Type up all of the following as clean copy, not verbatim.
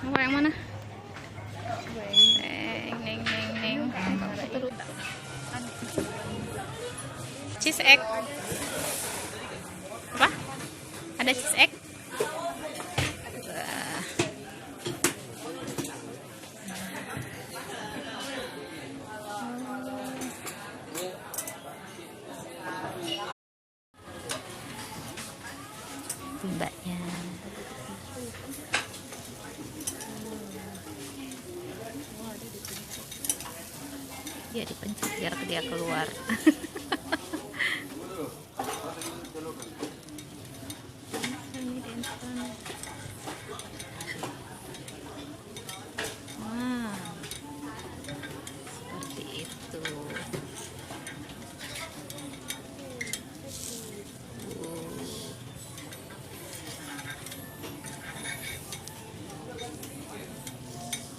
Mau yang mana? Neng. Cheese egg. Apa? Ada cheese egg? Wah. Mbaknya. Dia dipencet biar dia keluar. Wah, seperti itu.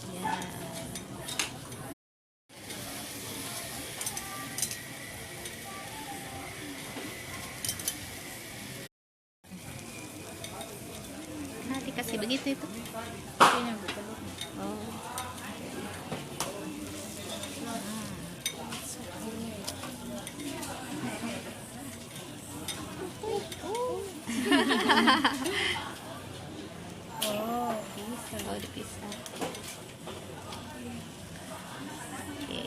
Ya. Nah, dikasih begitu itu. Oh. Oh, dipisah. Oke.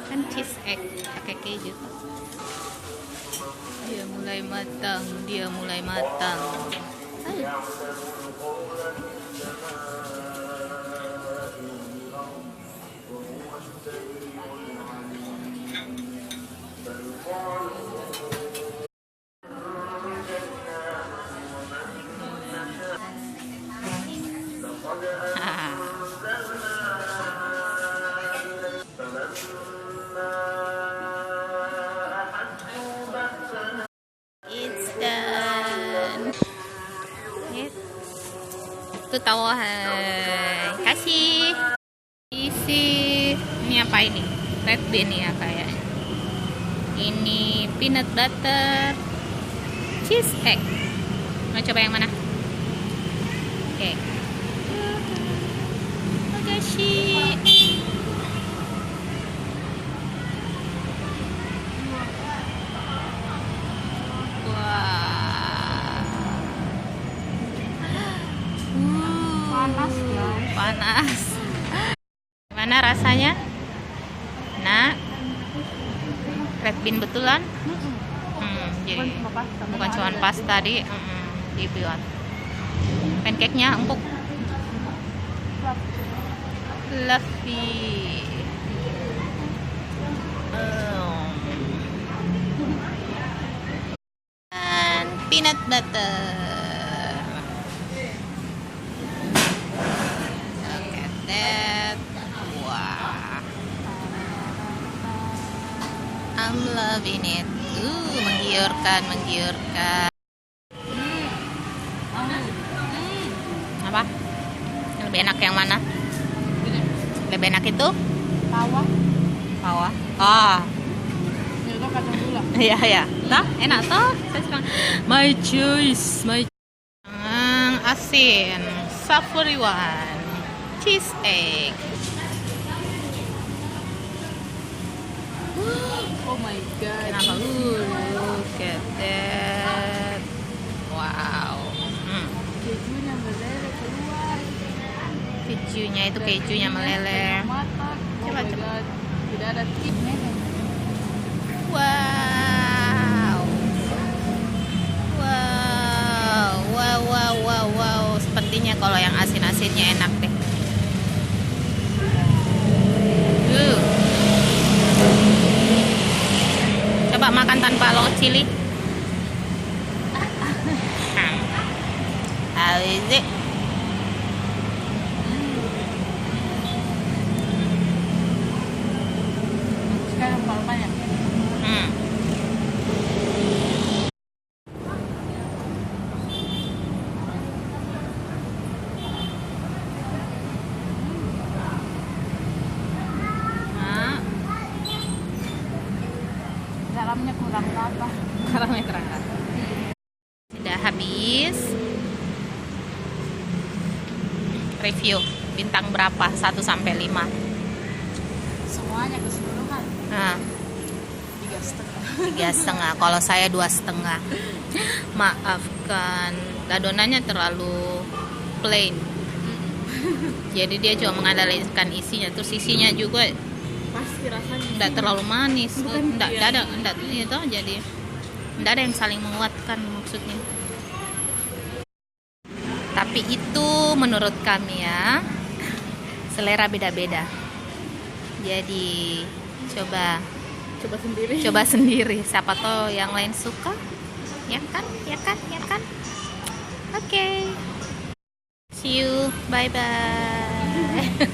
Kan cheese egg pakai keju. Dia mulai matang. It's done. Itu tawahan. Kasih. Isi. Ini apa ini? Red bean ya kayaknya. Ini peanut butter, cheese egg. Mau coba yang mana? Oke. Makasih. Wah. Panas ya. Panas. Gimana rasanya? Nah, red bean betulan? Jadi bukan cuma pasta dibuat. Pancake-nya empuk. Fluffy. Dan peanut butter. Look at that. Wow. I'm loving it. Menggiurkan. Apa? Yang lebih enak yang mana? Lebih enak itu? Bawah. Ah. Itu kacang gula. Iya. Tah, enak toh? Saya suka. My choice. Asin, savory one, cheese egg. Oh my god. Kenapa? Look at that. Wow. Kejunya meleleh keluar. Kejunya meleleh. Matang. Oh Coba. my god. Tidak ada tipnya. Wow. Sepertinya kalau yang asin-asinnya enak deh. Coba makan tanpa lo chili. How is it? Sekarang banyak. rata. Parameter rata. Sudah habis. Review bintang berapa? 1 sampai 5. Semuanya keseluruhan Nah, 3,5. 3,5. Kalau saya 2,5. Maafkan, adonannya terlalu plain. Jadi dia cuma mengandalkan isinya. Terus isinya juga Pasti rasanya enggak terlalu manis. Bukan, Enggak iya. ada itu jadi enggak ada yang saling menguatkan maksudnya. Tapi itu menurut kami ya. Selera beda-beda. Jadi coba coba sendiri. siapa tahu yang lain suka, ya kan Oke, see you, bye bye.